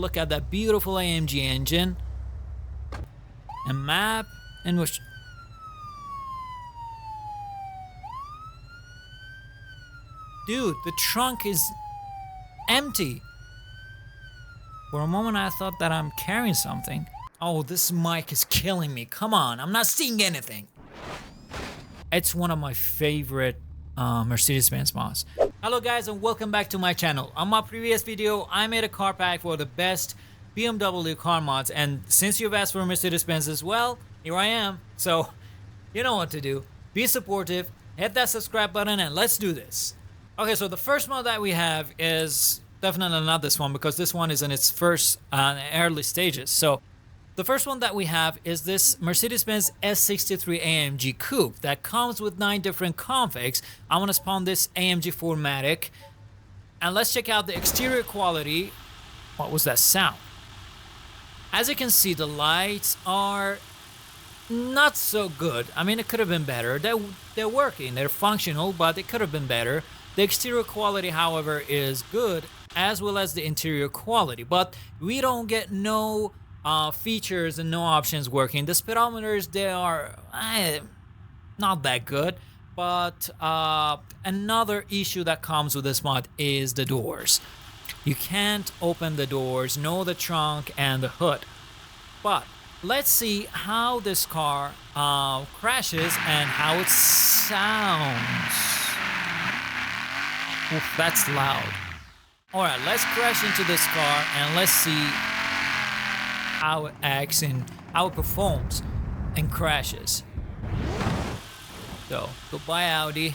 Look at that beautiful AMG engine. A map in which... Dude, the trunk is empty. For a moment I thought that I'm carrying something. Oh, this mic is killing me. Come on, I'm not seeing anything. It's one of my favorite Mercedes-Benz mods. Hello guys and welcome back to my channel. On my previous video, I made a car pack for the best BMW car mods, and since you've asked for Mercedes-Benz as well, here I am. So, you know what to do. Be supportive, hit that subscribe button, and let's do this. Okay, so the first mod that we have is definitely not this one because this one is in its first early stages. So the first one that we have is this Mercedes-Benz S63 AMG Coupe that comes with 9 different configs. I want to spawn this AMG 4MATIC, and let's check out the exterior quality. What was that sound? As you can see, the lights are not so good. I mean, it could have been better. They're working, they're functional, but it could have been better. The exterior quality, however, is good, as well as the interior quality, but we don't get no features and no options working. The speedometers, they are not that good, but another issue that comes with this mod is the doors. You can't open the doors, no the trunk and the hood. But let's see how this car crashes and how it sounds. Oof, that's loud. Alright, let's crash into this car and let's see how it acts and how it performs and crashes. So, goodbye Audi.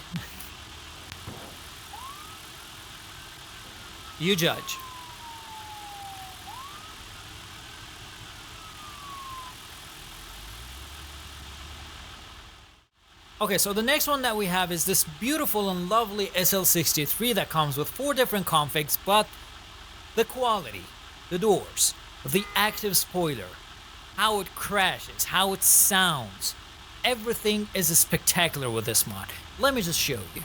You judge. Okay, so the next one that we have is this beautiful and lovely SL63 that comes with 4 different configs, but the quality, the doors, the active spoiler, how it crashes, how it sounds, everything is spectacular with this mod. Let me just show you.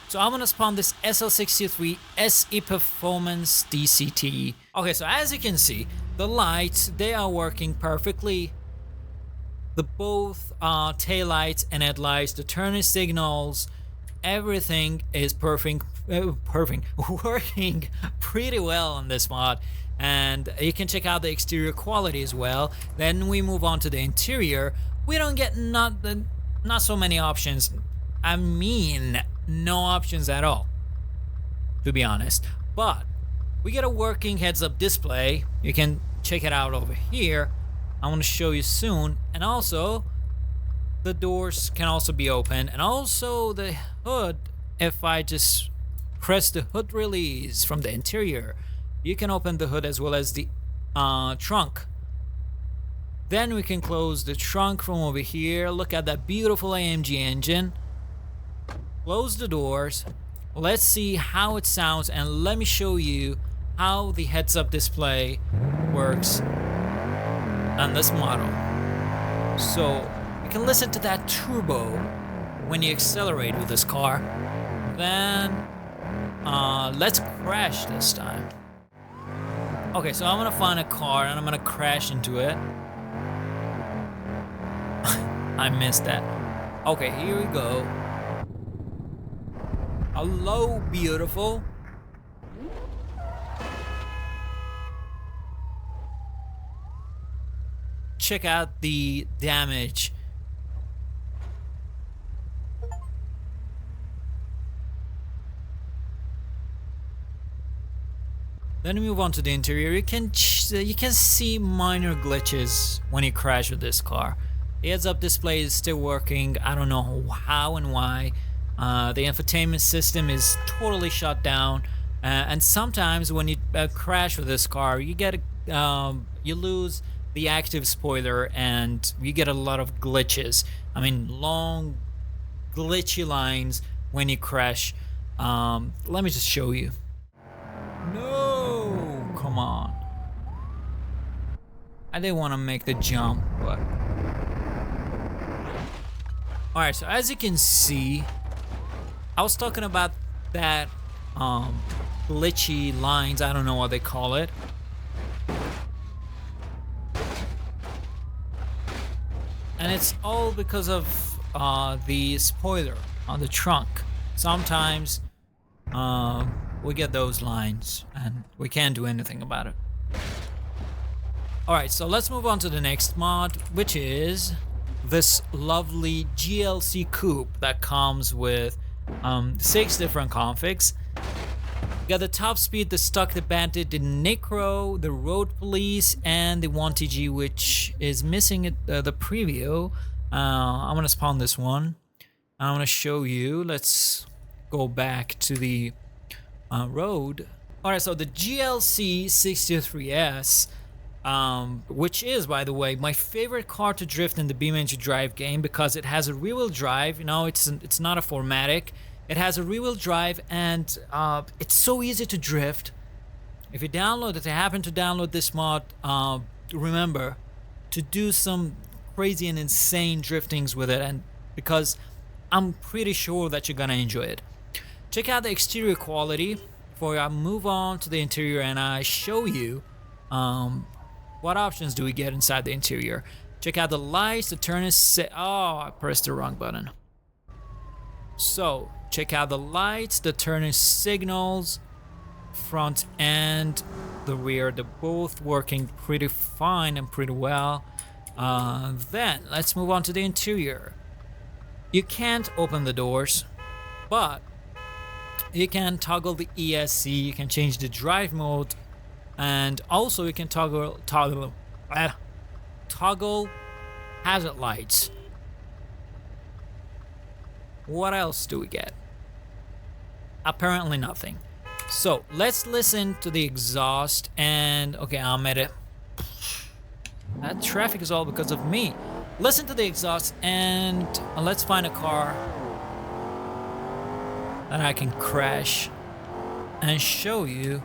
So I'm gonna spawn this SL63 SE Performance DCT. Okay, so as you can see, the lights, they are working perfectly. The both taillights and headlights, the turning signals, everything is working pretty well on this mod. And you can check out the exterior quality as well. Then we move on to the interior. We don't get not so many options. I mean, no options at all, to be honest. But we get a working heads-up display. You can check it out over here. I want to show you soon. And also, the doors can also be open. And also the hood, if I just press the hood release from the interior, you can open the hood as well as the trunk. Then we can close the trunk from over here. Look at that beautiful AMG engine. Close the doors. Let's see how it sounds, and let me show you how the heads-up display works on this model. So you can listen to that turbo when you accelerate with this car. Then let's crash this time. Okay, so I'm gonna find a car and I'm gonna crash into it. I missed that. Okay, here we go. Hello, beautiful. Check out the damage. Then we move on to the interior. You can see minor glitches when you crash with this car. The heads-up display is still working. I don't know how and why. The infotainment system is totally shut down, and sometimes when you crash with this car, you get you lose the active spoiler and you get a lot of glitches. I mean, long glitchy lines when you crash. Let me just show you. No, come on. I didn't want to make the jump, but alright, so as you can see, I was talking about that glitchy lines, I don't know what they call it. And it's all because of the spoiler on the trunk. Sometimes we get those lines and we can't do anything about it. Alright, so let's move on to the next mod, which is this lovely GLC Coupe that comes with 6 different configs. You got the top speed, the stock, the bandit, the necro, the road police, and the 1TG, which is missing the preview. I'm gonna spawn this one. I'm gonna show you. Let's go back to the road. Alright, so the GLC 63S, which is, by the way, my favorite car to drift in the BeamNG.drive game because it has a rear-wheel drive. You know, it's not a 4MATIC. It has a rear-wheel drive, and it's so easy to drift. If you happen to download this mod, remember to do some crazy and insane driftings with it, and because I'm pretty sure that you're gonna enjoy it. Check out the exterior quality before I move on to the interior and I show you what options do we get inside the interior. Check out the lights, the turn is set. Oh, I pressed the wrong button. So check out the lights, the turning signals, front and the rear. They're both working pretty fine and pretty well. Then let's move on to the interior. You can't open the doors, but you can toggle the ESC, you can change the drive mode, and also you can toggle hazard lights. What else do we get? Apparently nothing. So let's listen to the exhaust, and okay, I'm at it. That traffic is all because of me. Listen to the exhaust, and let's find a car that I can crash and show you.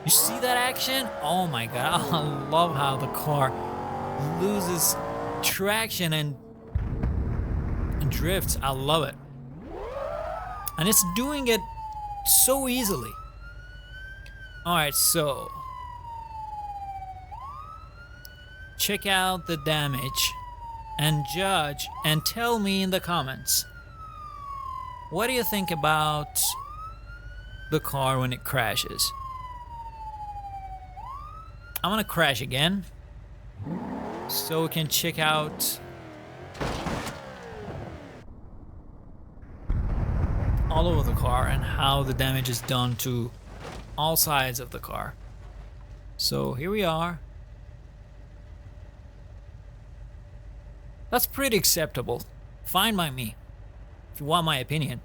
You see that action? Oh my god, I love how the car loses traction and drifts. I love it. And it's doing it so easily. Alright, so check out the damage and judge and tell me in the comments, what do you think about the car when it crashes? I'm gonna crash again so we can check out all over the car and how the damage is done to all sides of the car. So here we are. That's pretty acceptable. Fine by me, if you want my opinion.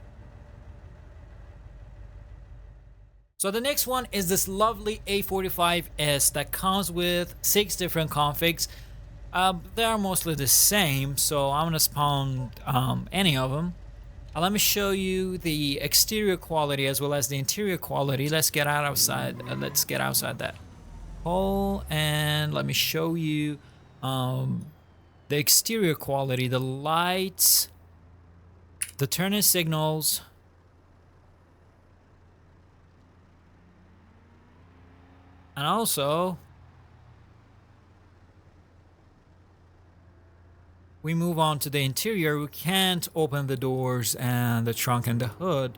So the next one is this lovely A45S that comes with 6 different configs. They are mostly the same, so I'm gonna spawn any of them. Let me show you the exterior quality as well as the interior quality. Let's get outside that hole, and let me show you the exterior quality, the lights, the turning signals, and also we move on to the interior. We can't open the doors and the trunk and the hood.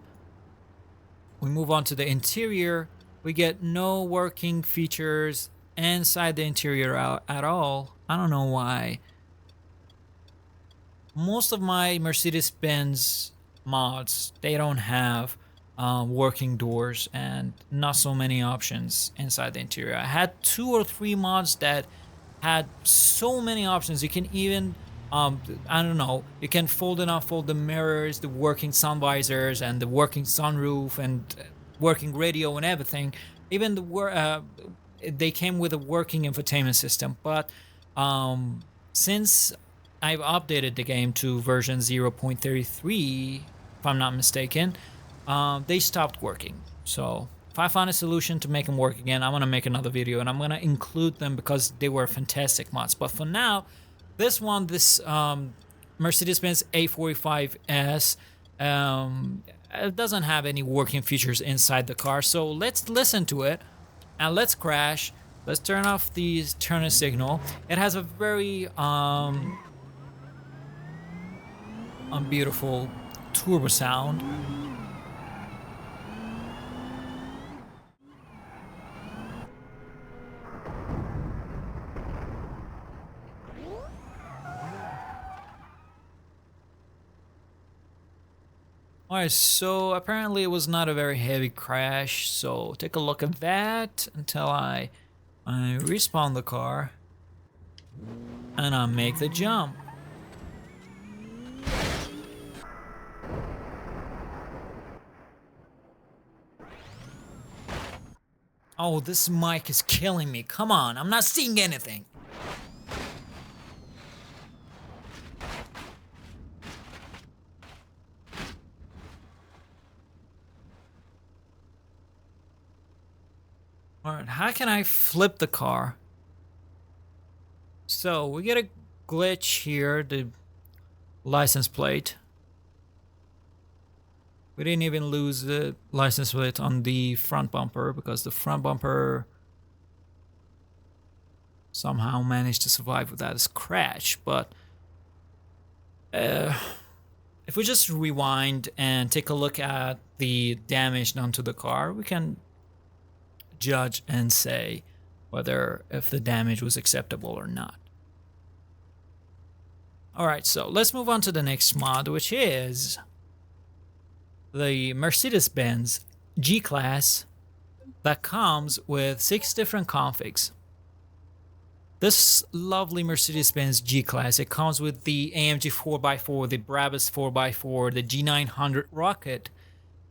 We move on to the interior. We get no working features inside the interior at all. I don't know why. Most of my Mercedes-Benz mods, they don't have working doors and not so many options inside the interior. I had 2 or 3 mods that had so many options. You can even I don't know, you can fold and unfold the mirrors, the working sun visors, and the working sunroof, and working radio and everything. Even they came with a working infotainment system. But since I've updated the game to version 0.33, if I'm not mistaken, they stopped working. So if I find a solution to make them work again, I'm gonna make another video and I'm gonna include them because they were fantastic mods. But for now, this Mercedes-Benz A45S it doesn't have any working features inside the car. So let's listen to it and let's crash Let's turn off the turn signal. It has a very beautiful turbo sound. Alright, so apparently it was not a very heavy crash, so take a look at that until I respawn the car and I make the jump. Oh, this mic is killing me. Come on, I'm not seeing anything. Alright, how can I flip the car? So, we get a glitch here, the license plate. We didn't even lose the license plate on the front bumper because the front bumper somehow managed to survive without its crash. But if we just rewind and take a look at the damage done to the car, we can judge and say whether if the damage was acceptable or not. Alright, so let's move on to the next mod, which is the Mercedes-Benz G-Class that comes with 6 different configs. This lovely Mercedes-Benz G-Class, it comes with the AMG 4x4, the Brabus 4x4, the G900 Rocket,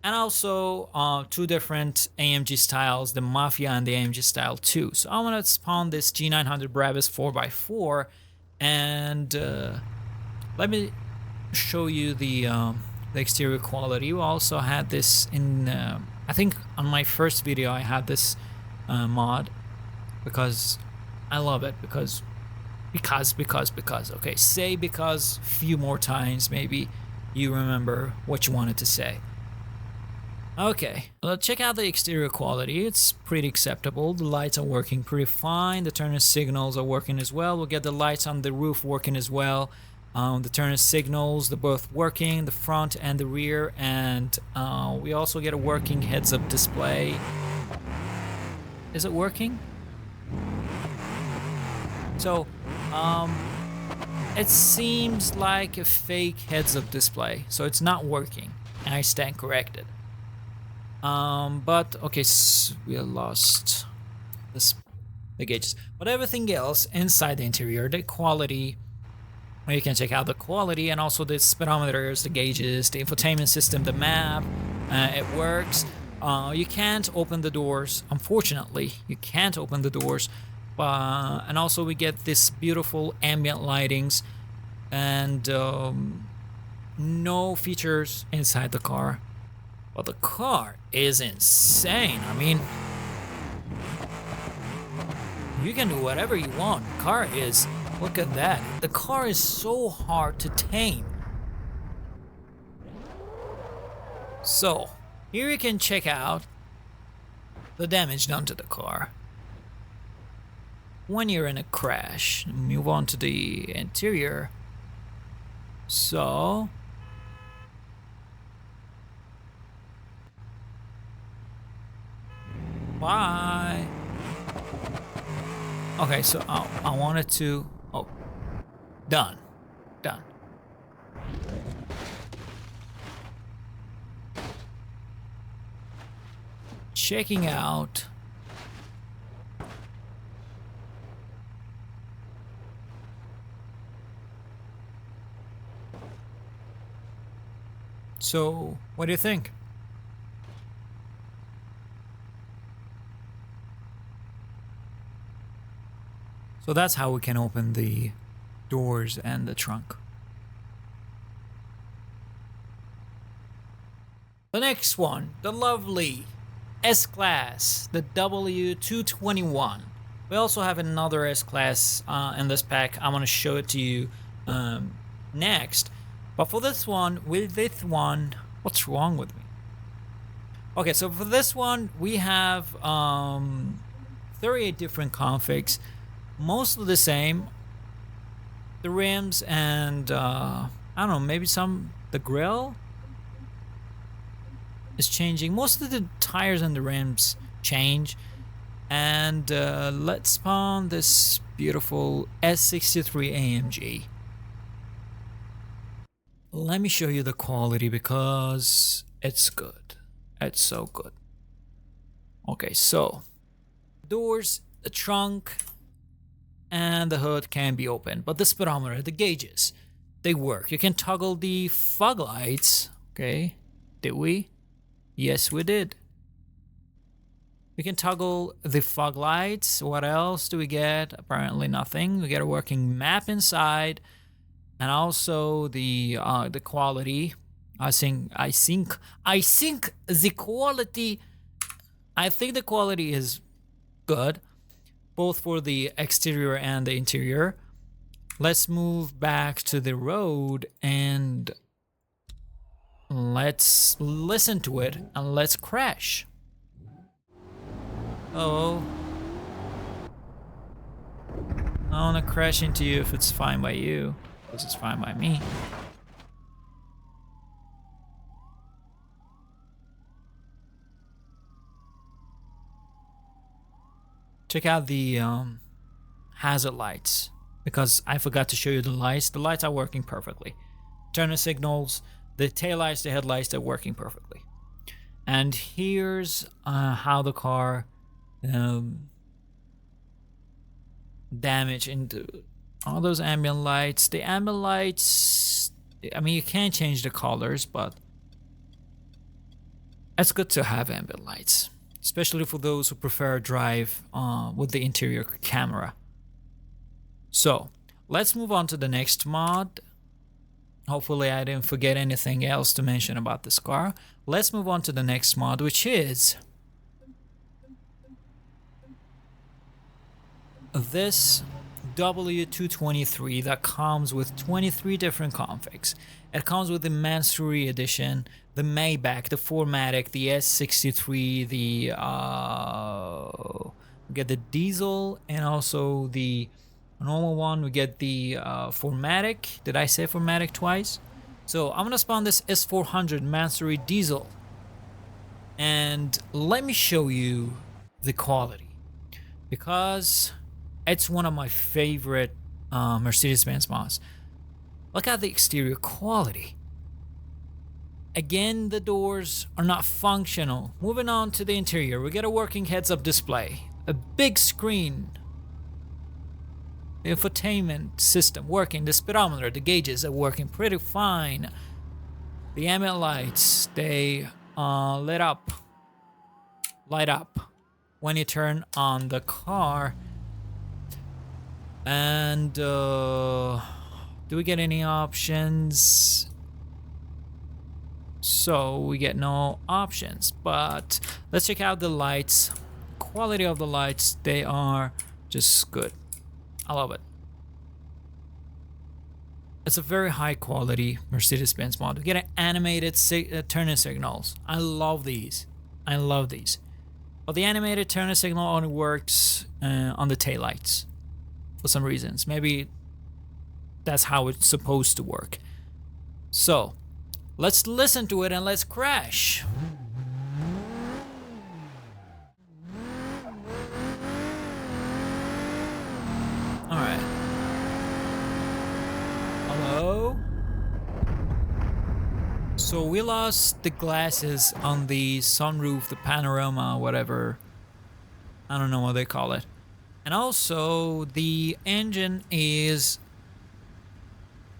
and also 2 different AMG styles, the Mafia and the AMG Style 2. So I'm gonna spawn this G900 Brabus 4x4 and let me show you the exterior quality. We also had this in, I think on my first video I had this mod because I love it, because, okay, say because few more times, maybe you remember what you wanted to say. Okay, let's check out the exterior quality. It's pretty acceptable. The lights are working pretty fine. The turn signals are working as well. We'll get the lights on the roof working as well. The turn signals, they're both working, the front and the rear, and we also get a working heads-up display. Is it working? So, it seems like a fake heads-up display, so it's not working, and I stand corrected. But okay, so we lost the gauges, but everything else inside the interior, the quality, you can check out the quality, and also the speedometers, the gauges, the infotainment system, the map, it works. You can't open the doors, unfortunately. You can't open the doors, and also we get this beautiful ambient lightings, and no features inside the car. But the car is insane. I mean, you can do whatever you want. The car is, look at that. The car is so hard to tame. So, here you can check out the damage done to the car when you're in a crash. Move on to the interior. So, bye. Okay, so I wanted to, oh, done. Checking out so what do you think? So that's how we can open the doors and the trunk. The next one, the lovely S-Class, the W221. We also have another S-Class in this pack. I'm going to show it to you next. But for this one, what's wrong with me? Okay, so for this one, we have 38 different configs, mostly the same. The rims and I don't know, maybe the grill is changing. Most of the tires and the rims change. And let's spawn this beautiful S63 AMG. Let me show you the quality because it's good. It's so good. Okay, so doors, the trunk, and the hood can be opened, but the speedometer, the gauges, they work. You can toggle the fog lights. Okay, did we? Yes, we did. We can toggle the fog lights. What else do we get? Apparently nothing. We get a working map inside, and also the quality. I think the quality. I think the quality is good, both for the exterior and the interior. Let's move back to the road and let's listen to it and let's crash. Oh, I wanna crash into you if it's fine by you, because it's fine by me. Check out the hazard lights, because I forgot to show you the lights. The lights are working perfectly. Turner signals, the taillights, the headlights, they're working perfectly. And here's how the car damage into all those ambient lights. The ambient lights, I mean, you can't change the colors, but it's good to have ambient lights, especially for those who prefer drive with the interior camera. So let's move on to the next mod. Hopefully I didn't forget anything else to mention about this car. Let's move on to the next mod, which is this W223 that comes with 23 different configs. It comes with the Mansory edition, the Maybach, the 4MATIC, the S63, the we get the diesel and also the normal one. We get the 4MATIC. Did I say 4MATIC twice? So I'm gonna spawn this S400 Mansory diesel, and let me show you the quality, because it's one of my favorite Mercedes-Benz mods. Look at the exterior quality. Again, the doors are not functional. Moving on to the interior, we get a working heads-up display, a big screen, the infotainment system working, the speedometer, the gauges are working pretty fine. The ambient lights, they light up when you turn on the car. And do we get any options? So we get no options, but let's check out the lights. Quality of the lights, they are just good. I love it. It's a very high quality Mercedes-Benz mod. We get an animated turning signals. I love these. I love these. But the animated turning signal only works on the taillights for some reasons. Maybe that's how it's supposed to work. So let's listen to it and let's crash. Alright. Hello? So we lost the glasses on the sunroof, the panorama, whatever. I don't know what they call it. And also the engine is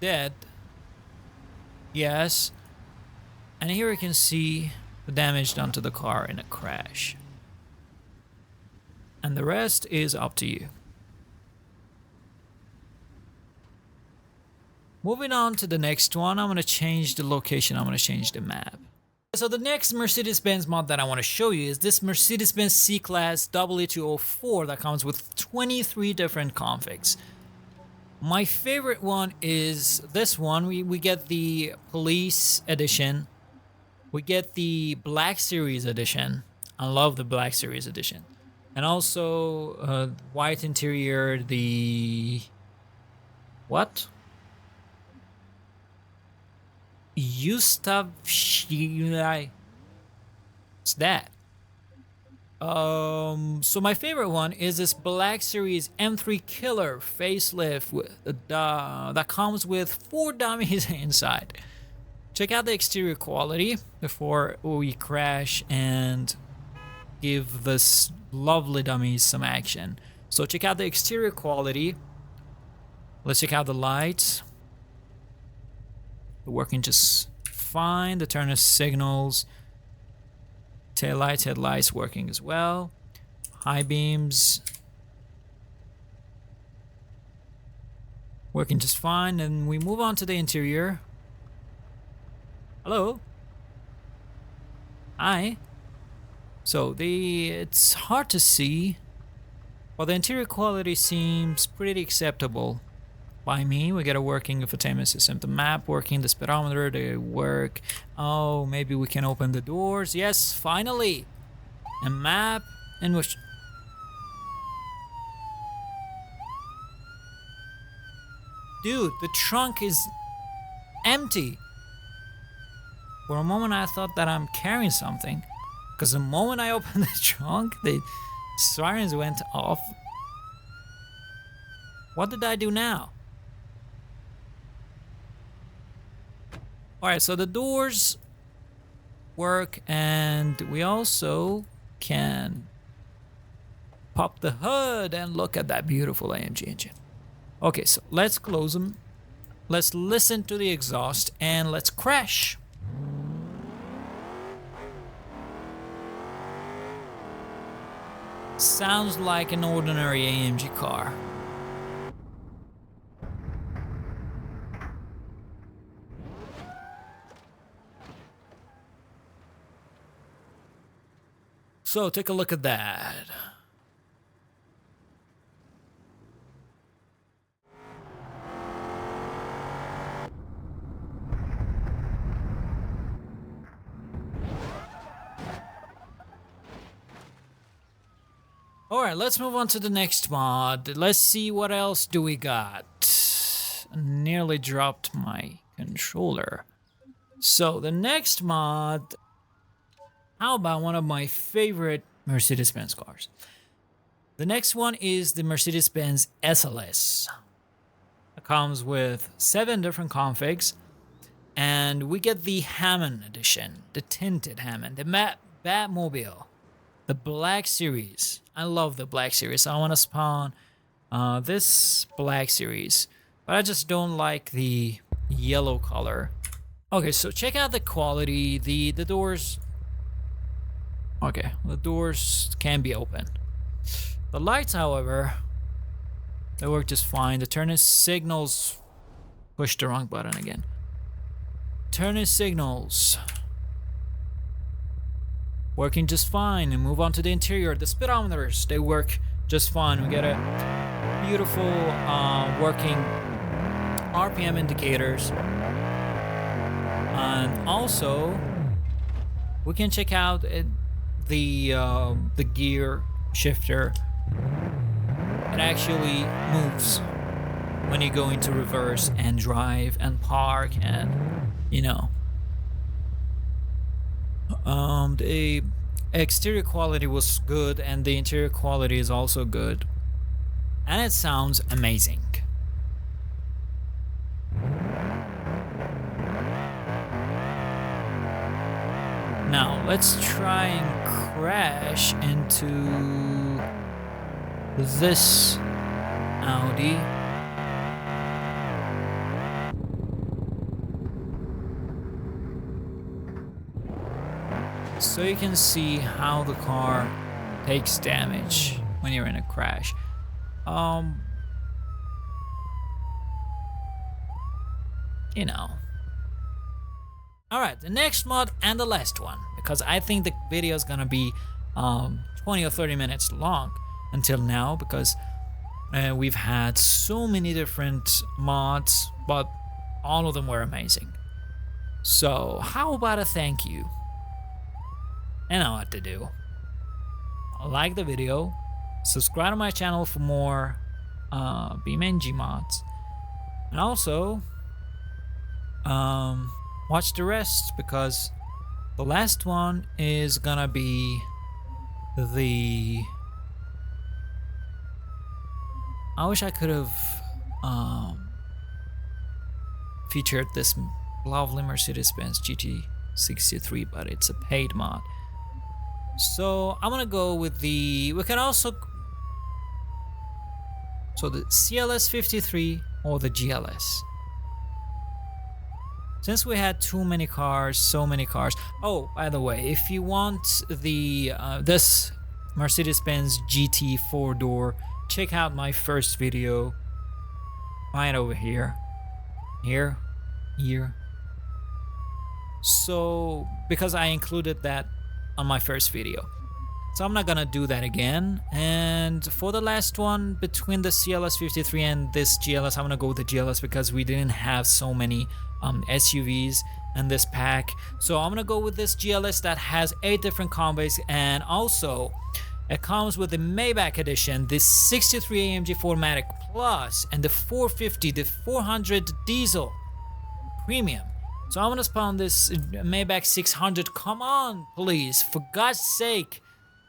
dead. Yes. And here you can see the damage done to the car in a crash. And the rest is up to you. Moving on to the next one, I'm going to change the location, I'm going to change the map. So the next Mercedes-Benz mod that I want to show you is this Mercedes-Benz C-Class W204 that comes with 23 different configs. My favorite one is this one. We get the Police Edition. We get the Black Series Edition. I love the Black Series Edition. And also white interior, the what? Yustav. What's that? So my favorite one is this Black Series M3 Killer facelift that comes with 4 dummies inside. Check out the exterior quality before we crash and give this lovely dummies some action. So check out the exterior quality. Let's check out the lights. They're working just fine. The turn signals. Taillights, headlights working as well. High beams working just fine. And we move on to the interior. Hello. Hi. So it's hard to see, but the interior quality seems pretty acceptable by me. We got a working infotainment system, the map working, the speedometer, they work. Oh, maybe we can open the doors. Yes, finally. A map in which... Dude, the trunk is empty. For a moment I thought that I'm carrying something, because the moment I opened the trunk, the sirens went off. What did I do now? Alright, so the doors work, and we also can pop the hood and look at that beautiful AMG engine. Okay, so let's close them. Let's listen to the exhaust and let's crash. Sounds like an ordinary AMG car. So take a look at that. All right, let's move on to the next mod. Let's see what else do we got. I nearly dropped my controller. So the next mod, how about one of my favorite Mercedes-Benz cars? The next one is the Mercedes-Benz SLS. It comes with 7 different configs, and we get the Hammond edition, the tinted Hammond, the Batmobile, the Black Series. I love the Black Series. I want to spawn this Black Series, but I just don't like the yellow color. Okay, so check out the quality. The doors. Okay, the doors can be open. The lights, however, they work just fine. The turn signals. Push the wrong button again. Turn signals. Working just fine. And move on to the interior. The speedometers, they work just fine. We get a beautiful working RPM indicators. And also, we can check out the gear shifter. It actually moves when you go into reverse and drive and park, and you know. The exterior quality was good, and the interior quality is also good, and it sounds amazing. Now let's try and crash into this Audi. So you can see how the car takes damage when you're in a crash. You know. Alright, the next mod and the last one, because I think the video is gonna be 20 or 30 minutes long until now, because we've had so many different mods, but all of them were amazing. So how about a thank you? I know what to do. like the video, subscribe to my channel for more BeamNG mods, and also watch the rest, because the last one is gonna be the... I wish I could have featured this lovely Mercedes-Benz GT63, but it's a paid mod. So I'm gonna go with the... we can also... so the CLS 53 or the GLS. Since we had too many cars, so many cars. Oh, by the way, if you want the this Mercedes-Benz GT 4-door, check out my first video right over here. Here. So, because I included that on my first video. So I'm not gonna do that again. And for the last one, between the CLS 53 and this GLS, I'm gonna go with the GLS because we didn't have so many SUVs in this pack. So I'm gonna go with this GLS that has 8 different conveys, and also it comes with the Maybach edition, the 63 AMG 4MATIC Plus, and the 450, the 400 diesel premium. So I'm gonna spawn this Maybach 600. Come on, please, for God's sake,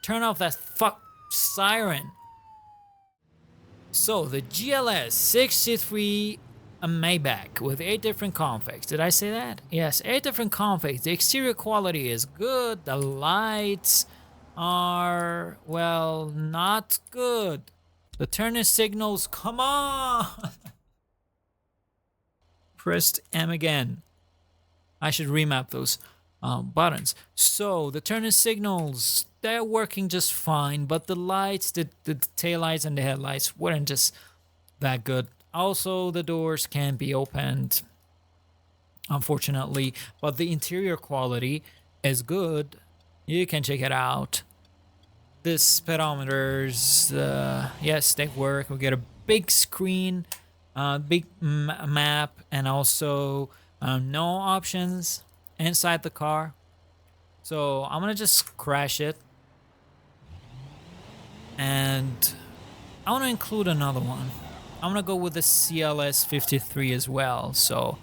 turn off that siren. So the GLS 63 Maybach with 8 different configs. Did I say that? Yes, 8 different configs. The exterior quality is good. The lights are, well, not good. The turning signals, come on. Pressed M again. I should remap those buttons. So the turning signals, they're working just fine, but the lights, the tail lights and the headlights weren't just that good. Also, the doors can't be opened, unfortunately, but the interior quality is good. You can check it out. The speedometers, yes, they work. We get a big screen, big map, and also no options inside the car. So I'm gonna just crash it, and I want to include another one. I'm gonna go with the CLS 53 as well. So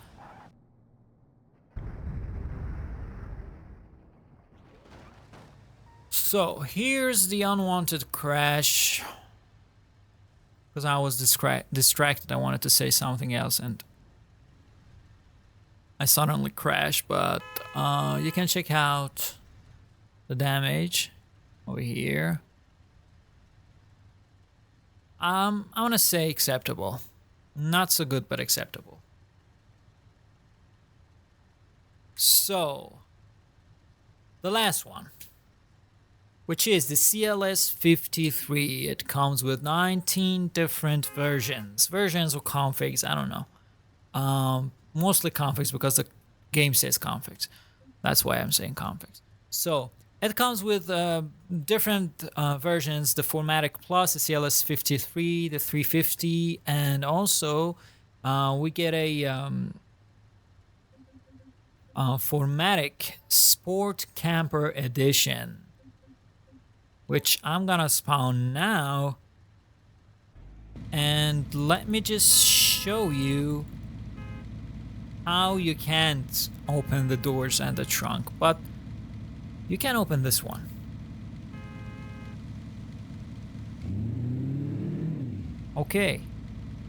here's the unwanted crash, because I was distracted. I wanted to say something else and I suddenly crashed, but you can check out the damage over here. I want to say acceptable. Not so good, but acceptable. So, the last one, which is the CLS 53. It comes with 19 different versions or configs, I don't know. Mostly configs because the game says configs. That's why I'm saying configs. So it comes with different versions: the 4MATIC Plus, the CLS 53, the 350, and also we get a 4MATIC Sport Camper Edition, which I'm gonna spawn now. And let me just show you how you can't open the doors and the trunk, but you can open this one. Okay,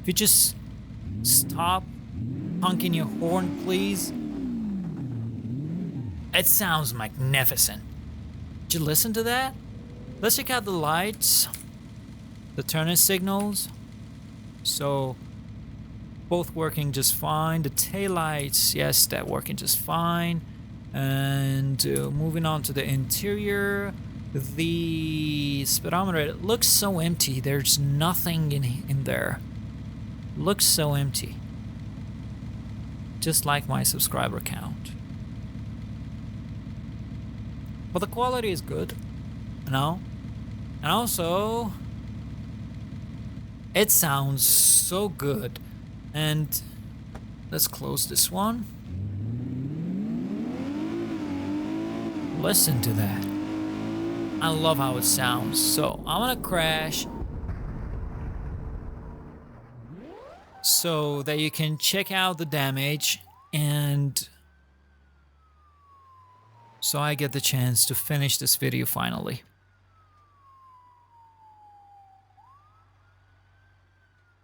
if you just stop honking your horn, please. It sounds magnificent. Did you listen to that? Let's check out the lights, the turning signals. So both working just fine. The taillights, yes, they're working just fine. And moving on to the interior, the speedometer, it looks so empty. There's nothing in there. Looks so empty. Just like my subscriber count. But the quality is good, you know? And also, it sounds so good. And let's close this one. Listen to that. I love how it sounds. So I'm gonna crash so that you can check out the damage, and so I get the chance to finish this video finally.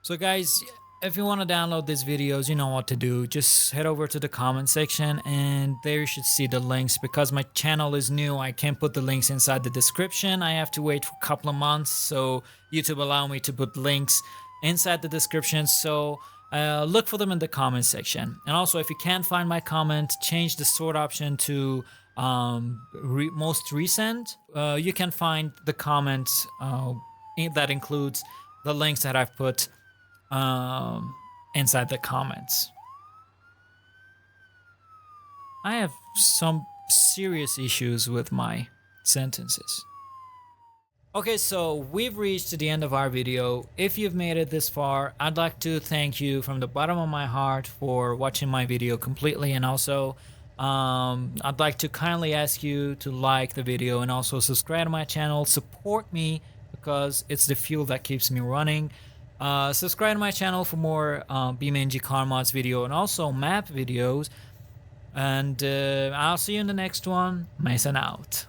So guys, if you want to download these videos, you know what to do. Just head over to the comment section and there you should see the links. Because my channel is new, I can't put the links inside the description. I have to wait for a couple of months, so YouTube allow me to put links inside the description. So look for them in the comment section. And also, if you can't find my comment, change the sort option to most recent. You can find the comments that includes the links that I've put inside the comments. I have some serious issues with my sentences. Okay, so we've reached the end of our video. If you've made it this far, I'd like to thank you from the bottom of my heart for watching my video completely, and also I'd like to kindly ask you to like the video and also subscribe to my channel. Support me because it's the fuel that keeps me running. Subscribe to my channel for more BeamNG car mods video and also map videos. And I'll see you in the next one. Mason out.